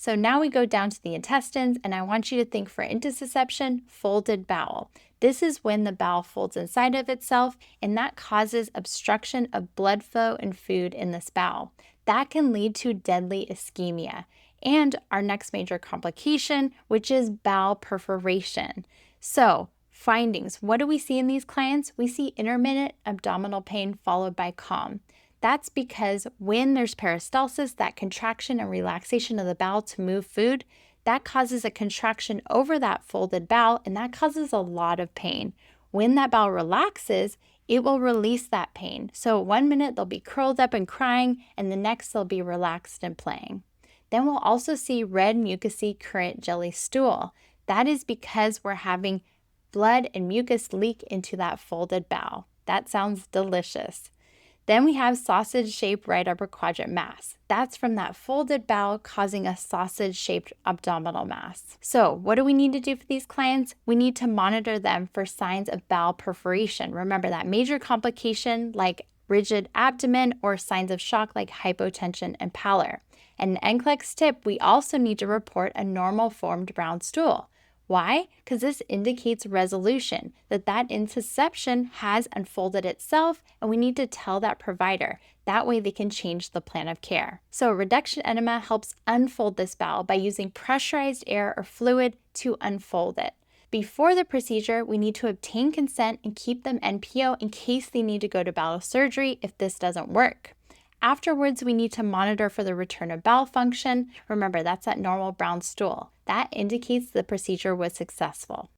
So now we go down to the intestines, and I want you to think for intussusception, folded bowel. This is when the bowel folds inside of itself, and that causes obstruction of blood flow and food in this bowel. That can lead to deadly ischemia. And our next major complication, which is bowel perforation. So, findings. What do we see in these clients? We see intermittent abdominal pain followed by calm. That's because when there's peristalsis, that contraction and relaxation of the bowel to move food, that causes a contraction over that folded bowel, and that causes a lot of pain. When that bowel relaxes, it will release that pain. So 1 minute they'll be curled up and crying, and the next they'll be relaxed and playing. Then we'll also see red mucousy currant jelly stool. That is because we're having blood and mucus leak into that folded bowel. That sounds delicious. Then we have sausage-shaped right upper quadrant mass. That's from that folded bowel causing a sausage-shaped abdominal mass. So what do we need to do for these clients? We need to monitor them for signs of bowel perforation. Remember that major complication like rigid abdomen or signs of shock like hypotension and pallor. And an NCLEX tip, we also need to report a normal formed brown stool. Why? Because this indicates resolution, that intussusception has unfolded itself, and we need to tell that provider. That way they can change the plan of care. So reduction enema helps unfold this bowel by using pressurized air or fluid to unfold it. Before the procedure, we need to obtain consent and keep them NPO in case they need to go to bowel surgery if this doesn't work. Afterwards, we need to monitor for the return of bowel function. Remember, that's that normal brown stool. That indicates the procedure was successful.